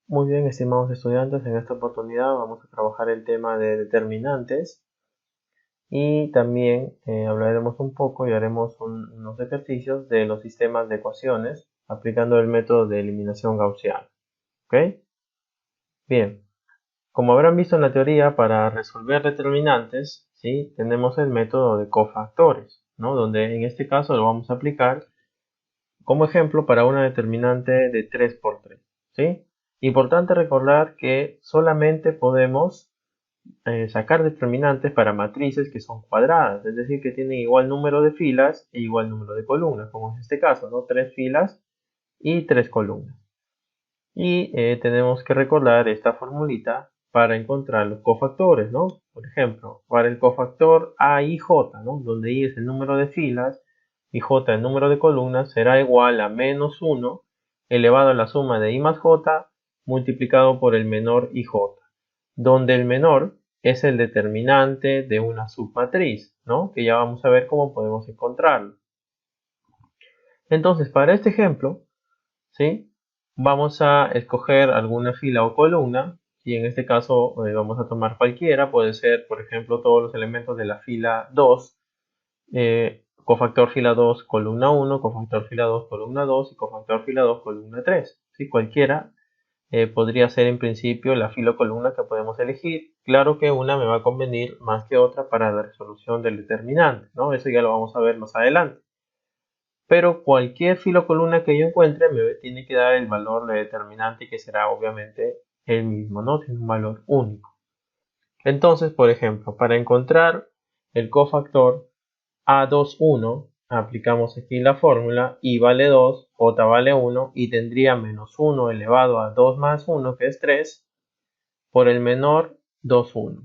Muy bien, estimados estudiantes, en esta oportunidad vamos a trabajar el tema de determinantes y también hablaremos un poco y haremos unos ejercicios de los sistemas de ecuaciones aplicando el método de eliminación gaussiana. ¿Ok? Bien, como habrán visto en la teoría, para resolver determinantes, ¿sí? Tenemos el método de cofactores, ¿no? Donde en este caso lo vamos a aplicar como ejemplo para una determinante de 3 por 3, ¿sí? Importante recordar que solamente podemos sacar determinantes para matrices que son cuadradas, es decir, que tienen igual número de filas e igual número de columnas, como en este caso, ¿no? 3 filas y 3 columnas. Y tenemos que recordar esta formulita para encontrar los cofactores, ¿no? Por ejemplo, para el cofactor A y J, ¿no? Donde I es el número de filas y J el número de columnas, será igual a menos 1 elevado a la suma de I más J multiplicado por el menor IJ, donde el menor es el determinante de una submatriz, ¿no? Que ya vamos a ver cómo podemos encontrarlo. Entonces, para este ejemplo, ¿sí? Vamos a escoger alguna fila o columna y en este caso vamos a tomar cualquiera, puede ser por ejemplo todos los elementos de la fila 2, cofactor fila 2 columna 1, cofactor fila 2 columna 2 y cofactor fila 2 columna 3, ¿sí? Cualquiera podría ser en principio la fila o columna que podemos elegir. Claro que una me va a convenir más que otra para la resolución del determinante, ¿no? Eso ya lo vamos a ver más adelante. Pero cualquier filo o columna que yo encuentre me tiene que dar el valor de determinante, que será obviamente el mismo, ¿no? Tiene un valor único. Entonces, por ejemplo, para encontrar el cofactor A21, aplicamos aquí la fórmula I vale 2, J vale 1 y tendría menos 1 elevado a 2 más 1, que es 3, por el menor 2, 1.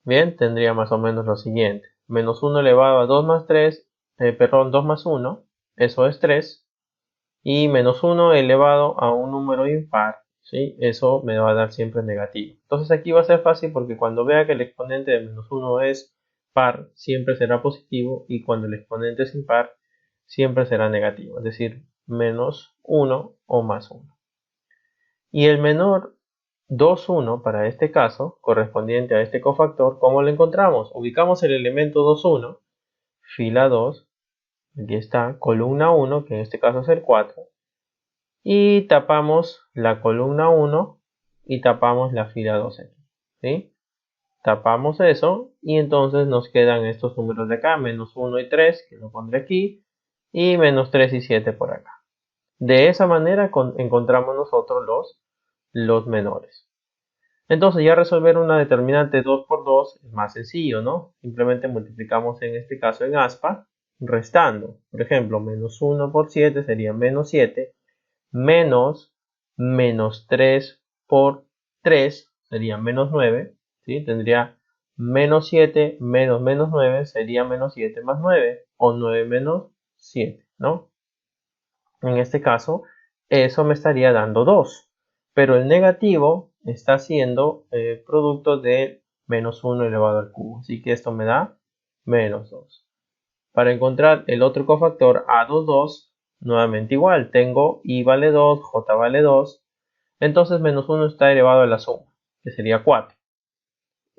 Bien, tendría más o menos lo siguiente. Menos 1 elevado a 2 más 3, perdón, 2 más 1, eso es 3. Y menos 1 elevado a un número impar, ¿sí? Eso me va a dar siempre negativo. Entonces aquí va a ser fácil porque cuando vea que el exponente de menos 1 es par, siempre será positivo, y cuando el exponente es impar, siempre será negativo, es decir, menos 1 o más 1. Y el menor 2, 1 para este caso, correspondiente a este cofactor, ¿cómo lo encontramos? Ubicamos el elemento 2, 1, fila 2, aquí está, columna 1, que en este caso es el 4, y tapamos la columna 1 y tapamos la fila 2 aquí, ¿sí? Tapamos eso y entonces nos quedan estos números de acá, menos 1 y 3, que lo pondré aquí, y menos 3 y 7 por acá. De esa manera encontramos nosotros los menores. Entonces ya resolver una determinante 2 por 2 es más sencillo, ¿no? Simplemente multiplicamos en este caso en aspa, restando. Por ejemplo, menos 1 por 7 sería menos 7, menos menos 3 por 3 sería menos 9, ¿sí? Tendría menos 7 menos menos 9 sería menos 7 más 9, o 9 menos 7, ¿no? En este caso, eso me estaría dando 2, pero el negativo está siendo producto de menos 1 elevado al cubo, así que esto me da menos 2. Para encontrar el otro cofactor A22, nuevamente igual, tengo I vale 2, J vale 2, entonces menos 1 está elevado a la suma, que sería 4.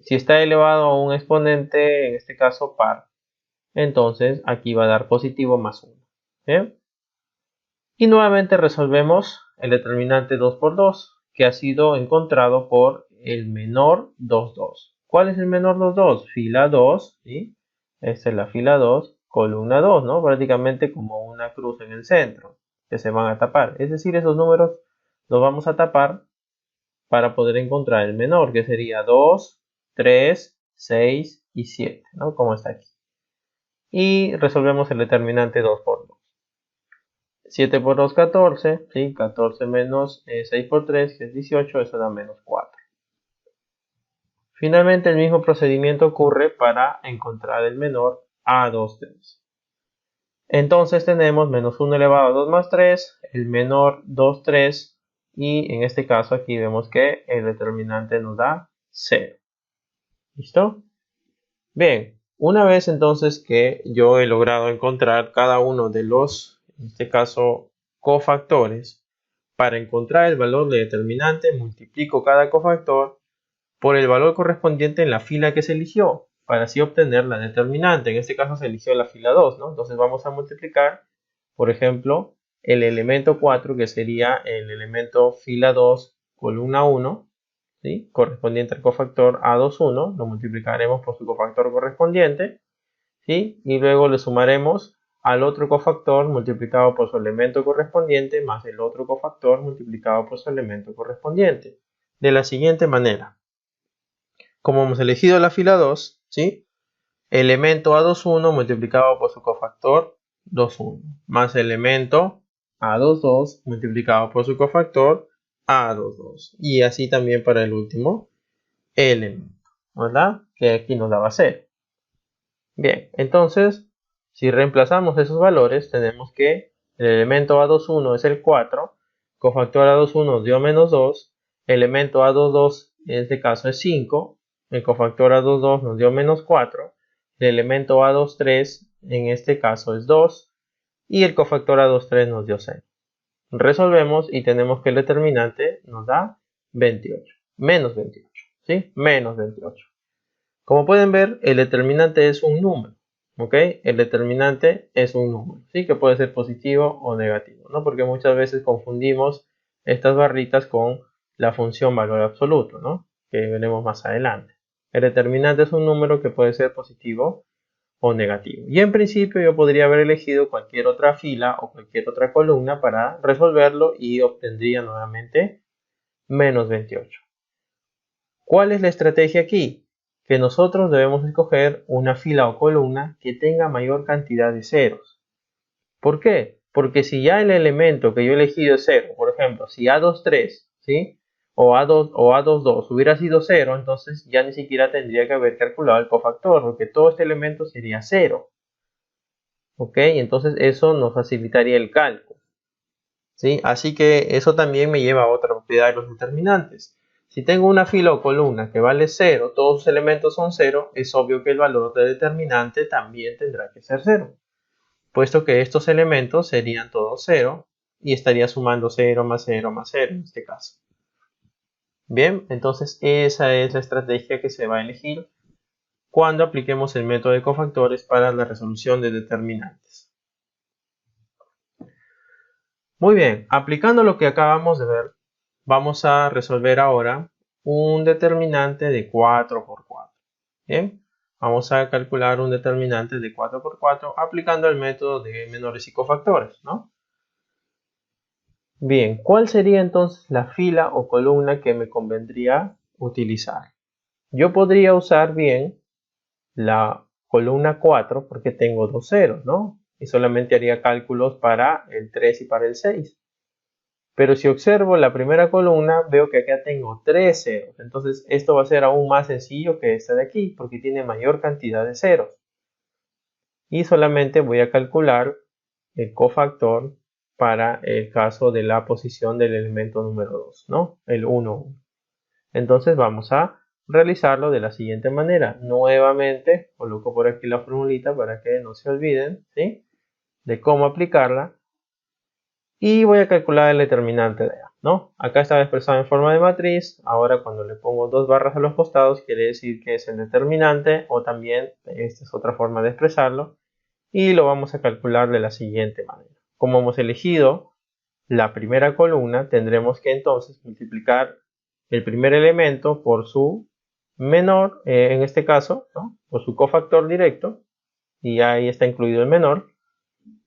Si está elevado a un exponente, en este caso par, entonces aquí va a dar positivo más 1. ¿Bien? Y nuevamente resolvemos el determinante 2 por 2, que ha sido encontrado por el menor 2, 2. ¿Cuál es el menor 2, 2? Fila 2, ¿sí? Esta es la fila 2, columna 2, ¿no? Prácticamente como una cruz en el centro, que se van a tapar. Es decir, esos números los vamos a tapar para poder encontrar el menor, que sería 2, 3, 6 y 7, ¿no? Como está aquí. Y resolvemos el determinante 2 por 2. 7 por 2, 14, ¿sí? 14 menos 6 por 3, que es 18, eso da menos 4. Finalmente, el mismo procedimiento ocurre para encontrar el menor A2, 3. Entonces tenemos menos 1 elevado a 2 más 3, el menor 2, 3, y en este caso aquí vemos que el determinante nos da 0. ¿Listo? Bien, una vez entonces que yo he logrado encontrar cada uno de los, en este caso, cofactores, para encontrar el valor de determinante, multiplico cada cofactor por el valor correspondiente en la fila que se eligió, para así obtener la determinante. En este caso se eligió la fila 2, ¿no? Entonces vamos a multiplicar, por ejemplo, el elemento 4, que sería el elemento fila 2, columna 1, ¿sí? Correspondiente al cofactor A21, lo multiplicaremos por su cofactor correspondiente, ¿sí? Y luego le sumaremos al otro cofactor multiplicado por su elemento correspondiente más el otro cofactor multiplicado por su elemento correspondiente. De la siguiente manera. Como hemos elegido la fila 2, ¿sí? Elemento A21 multiplicado por su cofactor 21 más elemento A22 multiplicado por su cofactor A22. Y así también para el último elemento, ¿verdad? Que aquí nos daba 0. Bien, entonces, si reemplazamos esos valores, tenemos que el elemento A21 es el 4, cofactor A21 dio menos 2, elemento A22 en este caso es 5, el cofactor A22 nos dio menos 4, el elemento A23 en este caso es 2, y el cofactor A23 nos dio 6. Resolvemos y tenemos que el determinante nos da 28, menos 28, ¿sí? Menos 28. Como pueden ver, el determinante es un número, ¿ok? El determinante es un número, ¿sí? Que puede ser positivo o negativo, ¿no? Porque muchas veces confundimos estas barritas con la función valor absoluto, ¿no? Que veremos más adelante. El determinante es un número que puede ser positivo o negativo. Y en principio yo podría haber elegido cualquier otra fila o cualquier otra columna para resolverlo y obtendría nuevamente menos 28. ¿Cuál es la estrategia aquí? Que nosotros debemos escoger una fila o columna que tenga mayor cantidad de ceros. ¿Por qué? Porque si ya el elemento que yo he elegido es 0, por ejemplo, si A23, ¿sí? O A22 hubiera sido 0, entonces ya ni siquiera tendría que haber calculado el cofactor, porque todo este elemento sería 0. ¿Ok? Entonces eso nos facilitaría el cálculo, ¿sí? Así que eso también me lleva a otra propiedad de los determinantes. Si tengo una fila o columna que vale 0, todos sus elementos son 0, es obvio que el valor de determinante también tendrá que ser 0, puesto que estos elementos serían todos 0 y estaría sumando 0 más 0 más 0 en este caso. Bien, entonces esa es la estrategia que se va a elegir cuando apliquemos el método de cofactores para la resolución de determinantes. Muy bien, aplicando lo que acabamos de ver, vamos a resolver ahora un determinante de 4 por 4. Bien, vamos a calcular un determinante de 4 por 4 aplicando el método de menores y cofactores, ¿no? Bien, ¿cuál sería entonces la fila o columna que me convendría utilizar? Yo podría usar bien la columna 4 porque tengo dos ceros, ¿no? Y solamente haría cálculos para el 3 y para el 6. Pero si observo la primera columna, veo que acá tengo 3 ceros. Entonces esto va a ser aún más sencillo que esta de aquí, porque tiene mayor cantidad de ceros. Y solamente voy a calcular el cofactor para el caso de la posición del elemento número 2, ¿no? El 1, 1. Entonces vamos a realizarlo de la siguiente manera. Nuevamente coloco por aquí la formulita para que no se olviden, ¿sí? De cómo aplicarla. Y voy a calcular el determinante de A, ¿no? Acá estaba expresado en forma de matriz. Ahora cuando le pongo dos barras a los costados quiere decir que es el determinante, o también esta es otra forma de expresarlo. Y lo vamos a calcular de la siguiente manera. Como hemos elegido la primera columna, tendremos que entonces multiplicar el primer elemento por su menor, en este caso, ¿no? Por su cofactor directo, y ahí está incluido el menor.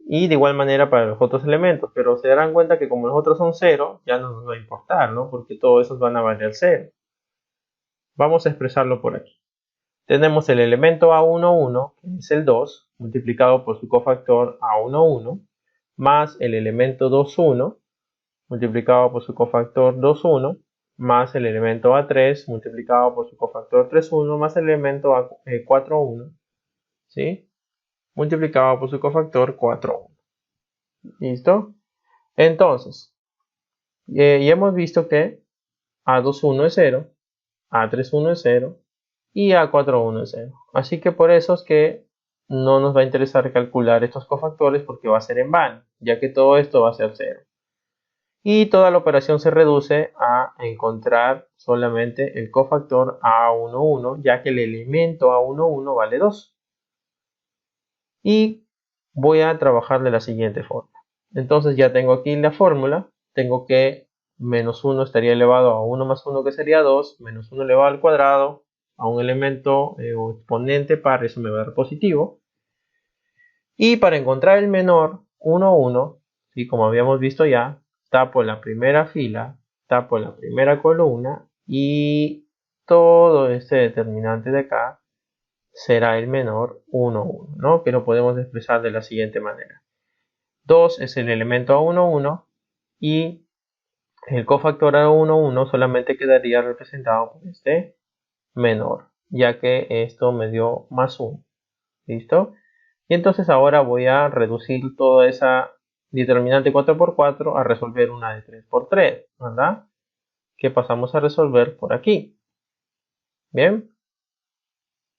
Y de igual manera para los otros elementos, pero se darán cuenta que como los otros son 0, ya no nos va a importar, ¿no? Porque todos esos van a valer 0. Vamos a expresarlo por aquí. Tenemos el elemento A11, que es el 2, multiplicado por su cofactor A11, más el elemento 21, multiplicado por su cofactor 21, más el elemento A3, multiplicado por su cofactor 31, más el elemento A41, ¿sí? Multiplicado por su cofactor 4,1. ¿Listo? Entonces, ya hemos visto que A21 es 0, A31 es 0 y A41 es 0. Así que por eso es que no nos va a interesar calcular estos cofactores porque va a ser en vano, ya que todo esto va a ser 0. Y toda la operación se reduce a encontrar solamente el cofactor A11, ya que el elemento A11 vale 2. Y voy a trabajar de la siguiente forma. Entonces ya tengo aquí la fórmula. Tengo que menos 1 estaría elevado a 1 más 1, que sería 2, menos 1 elevado al cuadrado a un elemento o exponente par, eso me va a dar positivo. Y para encontrar el menor, 1, 1, ¿sí? Como habíamos visto ya, tapo la primera fila, tapo la primera columna y todo este determinante de acá será el menor 1, 1, ¿no? Que lo podemos expresar de la siguiente manera. 2 es el elemento A1, 1 y el cofactor A1, 1 solamente quedaría representado por este menor, ya que esto me dio más 1. ¿Listo? Y entonces ahora voy a reducir toda esa determinante 4 por 4 a resolver una de 3 por 3, ¿verdad? Que pasamos a resolver por aquí. Bien.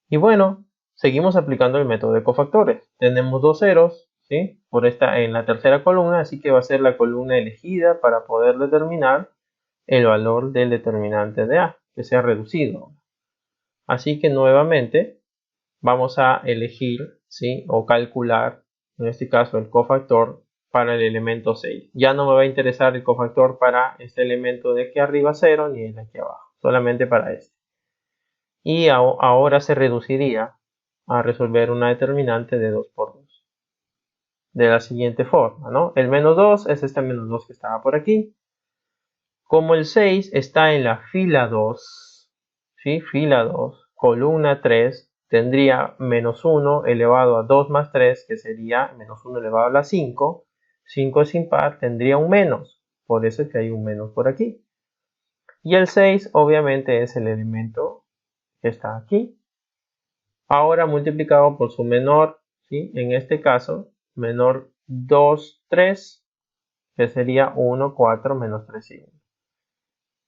Y bueno, seguimos aplicando el método de cofactores. Tenemos dos ceros, ¿sí? Por esta en la tercera columna, así que va a ser la columna elegida para poder determinar el valor del determinante de A, que sea reducido. Así que nuevamente vamos a elegir, ¿sí? O calcular, en este caso, el cofactor para el elemento 6. Ya no me va a interesar el cofactor para este elemento de aquí arriba 0 ni el de aquí abajo, solamente para este. Y ahora se reduciría a resolver una determinante de 2 por 2. De la siguiente forma, ¿no? El menos 2 es este menos 2 que estaba por aquí. Como el 6 está en la fila 2, ¿sí? Fila 2, columna 3, tendría menos 1 elevado a 2 más 3, que sería menos 1 elevado a la 5. 5 es impar, tendría un menos. Por eso es que hay un menos por aquí. Y el 6 obviamente es el elemento que está aquí. Ahora multiplicado por su menor, ¿sí? En este caso, menor 2, 3, que sería 1, 4, menos 3, 5.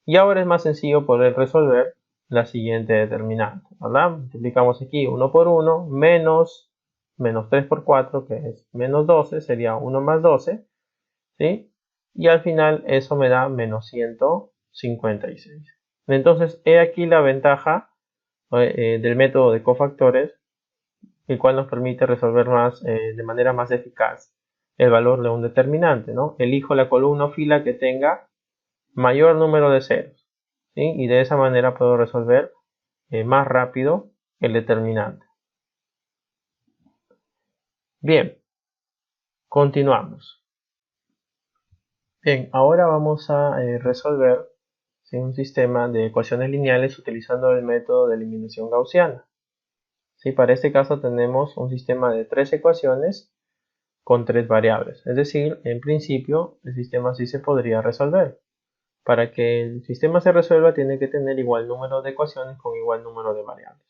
Y ahora es más sencillo poder resolver la siguiente determinante, ¿verdad? Multiplicamos aquí 1 por 1, menos 3 por 4, que es menos 12, sería 1 más 12, ¿sí? Y al final eso me da menos 156. Entonces, he aquí la ventaja del método de cofactores, el cual nos permite resolver de manera más eficaz el valor de un determinante, ¿no? Elijo la columna o fila que tenga mayor número de ceros, ¿sí? Y de esa manera puedo resolver más rápido el determinante. Bien, continuamos. Bien, ahora vamos a resolver, ¿sí? Un sistema de ecuaciones lineales utilizando el método de eliminación gaussiana. ¿Sí? Para este caso tenemos un sistema de 3 ecuaciones con 3 variables. Es decir, en principio el sistema sí se podría resolver. Para que el sistema se resuelva tiene que tener igual número de ecuaciones con igual número de variables.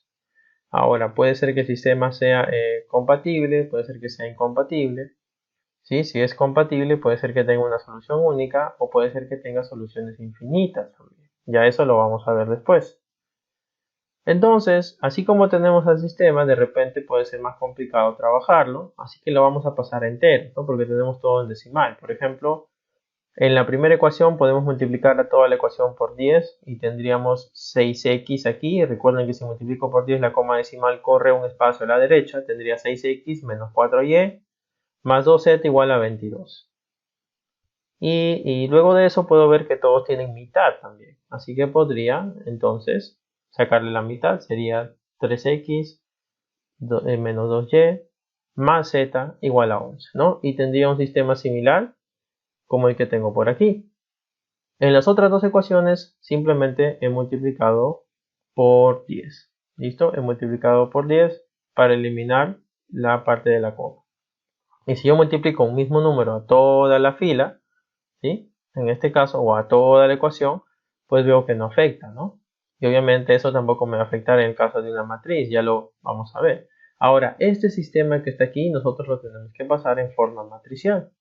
Ahora, puede ser que el sistema sea compatible, puede ser que sea incompatible. ¿Sí? Si es compatible, puede ser que tenga una solución única o puede ser que tenga soluciones infinitas también. Ya eso lo vamos a ver después. Entonces, así como tenemos al sistema, de repente puede ser más complicado trabajarlo, así que lo vamos a pasar a entero, ¿no? Porque tenemos todo en decimal. Por ejemplo, en la primera ecuación podemos multiplicar a toda la ecuación por 10 y tendríamos 6x aquí. Recuerden que si multiplico por 10 la coma decimal corre un espacio a la derecha. Tendría 6x menos 4y más 2z igual a 22. Y luego de eso puedo ver que todos tienen mitad también. Así que podría entonces sacarle la mitad. Sería 3x menos 2y más z igual a 11, ¿no? Y tendría un sistema similar como el que tengo por aquí. En las otras dos ecuaciones simplemente he multiplicado por 10. ¿Listo? He multiplicado por 10 para eliminar la parte de la coma. Y si yo multiplico un mismo número a toda la fila, ¿sí? En este caso, o a toda la ecuación, pues veo que no afecta, ¿no? Y obviamente eso tampoco me va a afectar en el caso de una matriz, ya lo vamos a ver. Ahora, este sistema que está aquí, nosotros lo tenemos que pasar en forma matricial.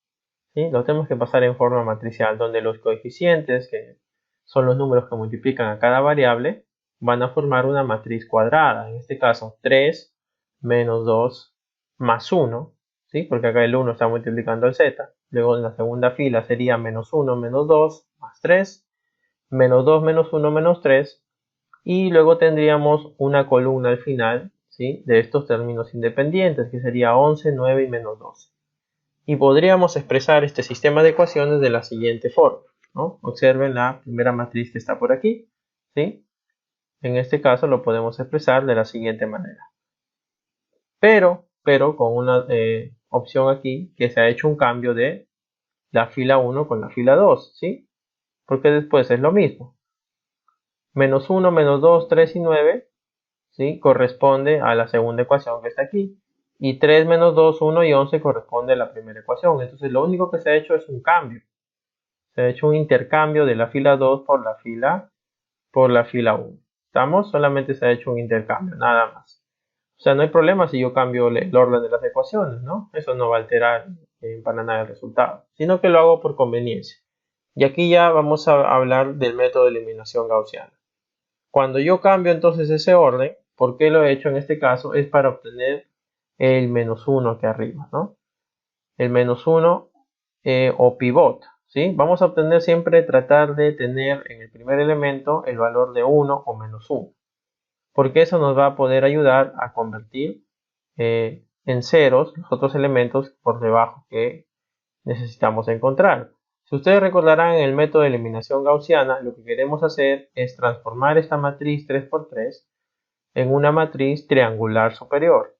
¿Sí? Lo tenemos que pasar en forma matricial, donde los coeficientes, que son los números que multiplican a cada variable, van a formar una matriz cuadrada. En este caso, 3 menos 2 más 1, ¿sí? Porque acá el 1 está multiplicando al z, luego en la segunda fila sería menos 1, menos 2, más 3, menos 2, menos 1, menos 3, y luego tendríamos una columna al final, ¿sí?, de estos términos independientes, que sería 11, 9 y menos 12. Y podríamos expresar este sistema de ecuaciones de la siguiente forma, ¿no? Observen la primera matriz que está por aquí, ¿sí? En este caso lo podemos expresar de la siguiente manera. Pero con una opción aquí, que se ha hecho un cambio de la fila 1 con la fila 2, ¿sí? Porque después es lo mismo. Menos 1, menos 2, 3 y 9, ¿sí?, corresponde a la segunda ecuación que está aquí. Y 3 menos 2, 1 y 11 corresponde a la primera ecuación. Entonces lo único que se ha hecho es un cambio. Se ha hecho un intercambio de la fila 2 por la fila 1. ¿Estamos? Solamente se ha hecho un intercambio, nada más. O sea, no hay problema si yo cambio el orden de las ecuaciones, ¿no? Eso no va a alterar para nada el resultado, sino que lo hago por conveniencia. Y aquí ya vamos a hablar del método de eliminación gaussiana. Cuando yo cambio entonces ese orden, ¿por qué lo he hecho en este caso? Es para obtener el menos 1 aquí arriba, ¿no? El menos 1 o pivot, ¿sí? Vamos a obtener siempre, tratar de tener en el primer elemento el valor de 1 o menos 1, porque eso nos va a poder ayudar a convertir en ceros los otros elementos por debajo que necesitamos encontrar. Si ustedes recordarán, en el método de eliminación gaussiana, lo que queremos hacer es transformar esta matriz 3×3 en una matriz triangular superior.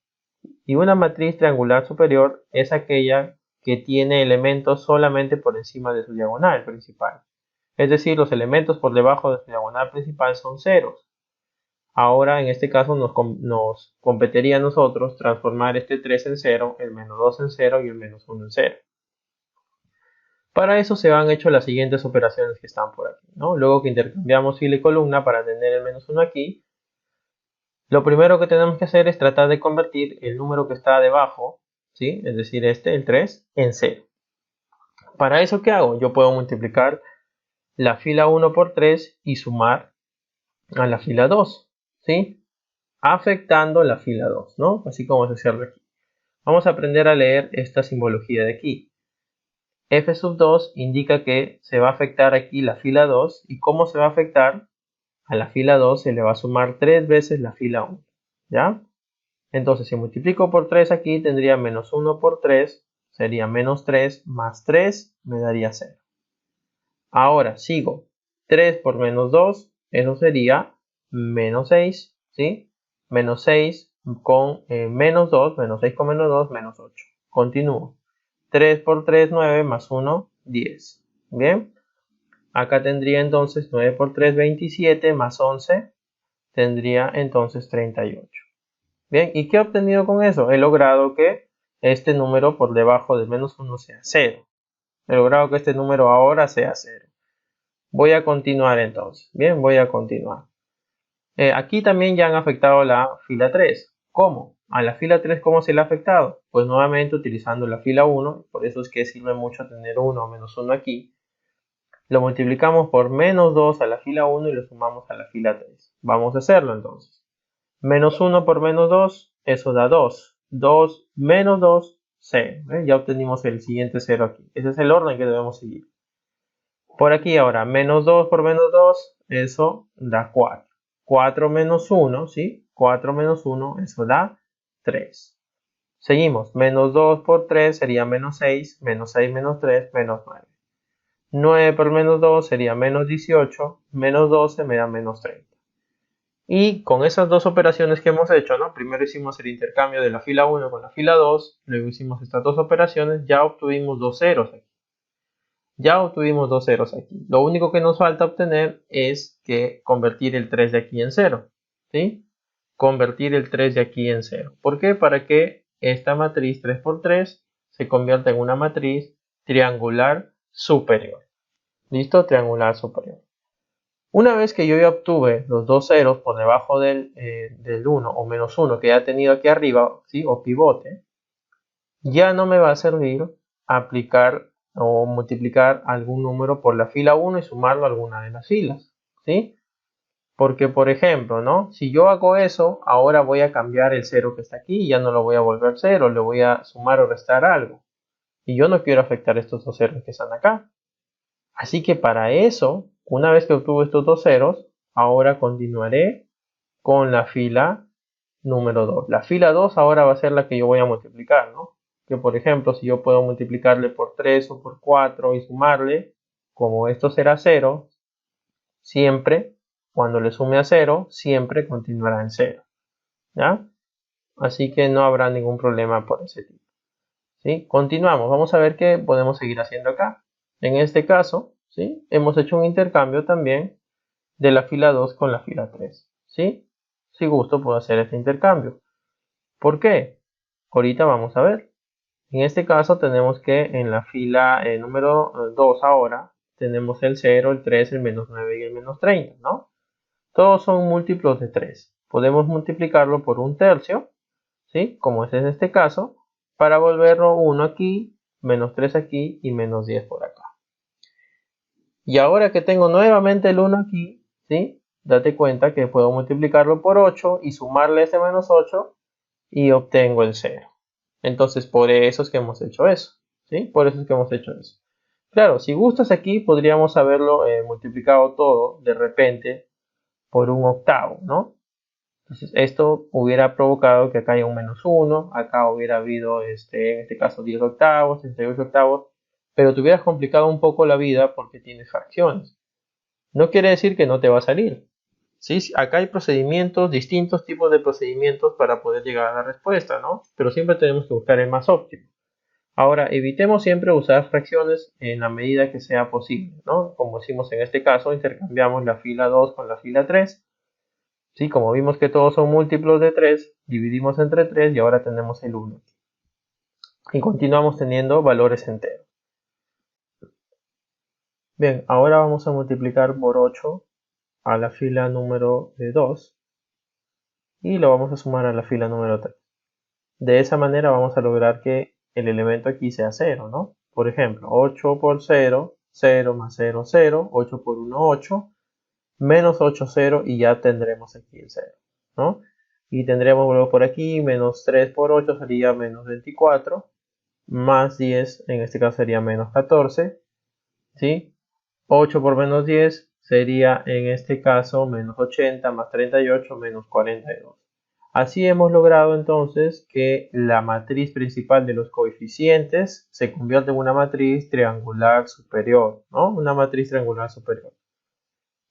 Y una matriz triangular superior es aquella que tiene elementos solamente por encima de su diagonal principal. Es decir, los elementos por debajo de su diagonal principal son ceros. Ahora, en este caso, nos competiría a nosotros transformar este 3 en 0, el menos 2 en 0 y el menos 1 en 0. Para eso se han hecho las siguientes operaciones que están por aquí, ¿no? Luego que intercambiamos fila y columna para tener el menos 1 aquí, lo primero que tenemos que hacer es tratar de convertir el número que está debajo, ¿sí?, es decir, el 3, en 0. Para eso, ¿qué hago? Yo puedo multiplicar la fila 1 por 3 y sumar a la fila 2, ¿sí?, afectando la fila 2, ¿no? Así como se hacerlo aquí. Vamos a aprender a leer esta simbología de aquí. F sub 2 indica que se va a afectar aquí la fila 2. ¿Y cómo se va a afectar? A la fila 2 se le va a sumar 3 veces la fila 1, ¿ya? Entonces, si multiplico por 3 aquí, tendría menos 1 por 3, sería menos 3, más 3 me daría 0. Ahora sigo. 3 por menos 2, eso sería menos 6, ¿sí? Menos 6 con menos 2, menos 6 con menos 2, menos 8. Continúo. 3 por 3, 9, más 1, 10. Bien. Acá tendría entonces 9 por 3, 27, más 11, tendría entonces 38. Bien, ¿y qué he obtenido con eso? He logrado que este número por debajo del menos 1 sea 0. He logrado que este número ahora sea 0. Voy a continuar entonces. Bien, voy a continuar. Aquí también ya han afectado la fila 3. ¿Cómo? A la fila 3, ¿cómo se le ha afectado? Pues nuevamente utilizando la fila 1, por eso es que sirve mucho tener 1 o menos 1 aquí. Lo multiplicamos por menos 2 a la fila 1 y lo sumamos a la fila 3. Vamos a hacerlo entonces. Menos 1 por menos 2, eso da 2. 2 menos 2, 0. Ya obtenimos el siguiente 0 aquí. Ese es el orden que debemos seguir. Por aquí ahora, menos 2 por menos 2, eso da 4. 4 menos 1, ¿sí? 4 menos 1, eso da 3. Seguimos. Menos 2 por 3 sería menos 6. Menos 6 menos 3, menos 9. 9 por menos 2 sería menos 18. Menos 12 me da menos 30. Y con esas dos operaciones que hemos hecho, ¿no? Primero hicimos el intercambio de la fila 1 con la fila 2. Luego hicimos estas dos operaciones. Ya obtuvimos dos ceros aquí. Ya obtuvimos dos ceros aquí. Lo único que nos falta obtener es que convertir el 3 de aquí en 0. ¿Sí? Convertir el 3 de aquí en 0. ¿Por qué? Para que esta matriz 3×3 se convierta en una matriz triangular superior. ¿Listo? Triangular superior. Una vez que yo ya obtuve los dos ceros por debajo del 1 o menos 1 que ya he tenido aquí arriba, ¿sí?, o pivote, ya no me va a servir aplicar o multiplicar algún número por la fila 1 y sumarlo a alguna de las filas, ¿sí? Porque, por ejemplo, ¿no?, si yo hago eso, ahora voy a cambiar el 0 que está aquí y ya no lo voy a volver 0, le voy a sumar o restar algo. Y yo no quiero afectar estos dos ceros que están acá. Así que para eso, una vez que obtuve estos dos ceros, ahora continuaré con la fila número 2. La fila 2 ahora va a ser la que yo voy a multiplicar, ¿no? Que por ejemplo, si yo puedo multiplicarle por 3 o por 4 y sumarle, como esto será 0, siempre, cuando le sume a 0, siempre continuará en 0. ¿Ya? Así que no habrá ningún problema por ese tipo. ¿Sí? Continuamos, vamos a ver qué podemos seguir haciendo acá. En este caso, ¿sí? Hemos hecho un intercambio también de la fila 2 con la fila 3. ¿Sí? Si gusto puedo hacer este intercambio. ¿Por qué? Ahorita vamos a ver. En este caso tenemos que en la fila número 2 ahora tenemos el 0, el 3, el menos 9 y el menos 30, ¿no? Todos son múltiplos de 3. Podemos multiplicarlo por un tercio, ¿sí? Como es en este caso, para volverlo 1 aquí, menos 3 aquí y menos 10 por acá. Y ahora que tengo nuevamente el 1 aquí, ¿sí? Date cuenta que puedo multiplicarlo por 8 y sumarle ese menos 8 y obtengo el 0. Entonces, por eso es que hemos hecho eso, ¿sí? Por eso es que hemos hecho eso. Claro, si gustas aquí, podríamos haberlo multiplicado todo de repente por un octavo, ¿no? Entonces, esto hubiera provocado que acá haya un menos 1, acá hubiera habido, en este caso, 10 octavos, 38 octavos, pero te hubieras complicado un poco la vida porque tienes fracciones. No quiere decir que no te va a salir. ¿Sí? Acá hay procedimientos, distintos tipos de procedimientos para poder llegar a la respuesta, ¿no? Pero siempre tenemos que buscar el más óptimo. Ahora, evitemos siempre usar fracciones en la medida que sea posible, ¿no? Como hicimos en este caso, intercambiamos la fila 2 con la fila 3. ¿Sí? Como vimos que todos son múltiplos de 3, dividimos entre 3 y ahora tenemos el 1. Y continuamos teniendo valores enteros. Bien, ahora vamos a multiplicar por 8 a la fila número 2 y lo vamos a sumar a la fila número 3. De esa manera vamos a lograr que el elemento aquí sea 0, ¿no? Por ejemplo, 8 por 0, 0 más 0, 0, 8 por 1, 8, menos 8, 0 y ya tendremos aquí el 0, ¿no? Y tendremos luego por aquí, menos 3 por 8 sería menos 24, más 10, en este caso sería menos 14, ¿sí? 8 por menos 10 sería en este caso menos 80 más 38 menos 42. Así hemos logrado entonces que la matriz principal de los coeficientes se convierta en una matriz triangular superior, ¿no? Una matriz triangular superior.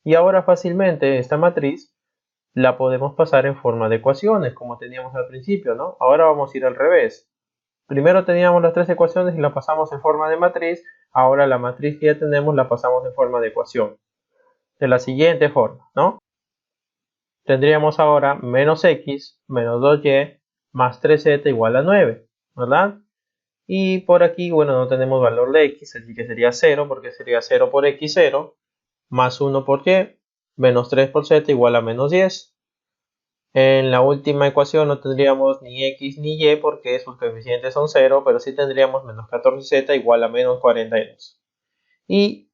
Y ahora fácilmente esta matriz la podemos pasar en forma de ecuaciones, como teníamos al principio, ¿no? Ahora vamos a ir al revés. Primero teníamos las tres ecuaciones y la pasamos en forma de matriz. Ahora la matriz que ya tenemos la pasamos en forma de ecuación. De la siguiente forma, ¿no? Tendríamos ahora menos x menos 2y más 3z igual a 9, ¿verdad? Y por aquí, bueno, no tenemos valor de x, así que sería 0, porque sería 0 por x, 0, más 1 por y, menos 3 por z igual a menos 10. En la última ecuación no tendríamos ni x ni y porque sus coeficientes son 0, pero sí tendríamos menos 14z igual a menos 42. Y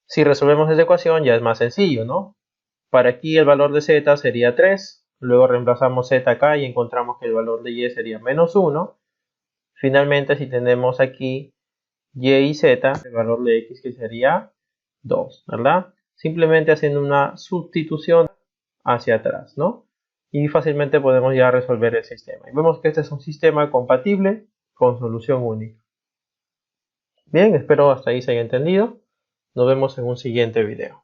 si resolvemos esta ecuación ya es más sencillo, ¿no? Para aquí el valor de z sería 3, luego reemplazamos z acá y encontramos que el valor de y sería menos 1. Finalmente, si tenemos aquí y y z, el valor de x que sería 2, ¿verdad? Simplemente haciendo una sustitución hacia atrás, ¿no? Y fácilmente podemos ya resolver el sistema. Y vemos que este es un sistema compatible con solución única. Bien, espero hasta ahí se haya entendido. Nos vemos en un siguiente video.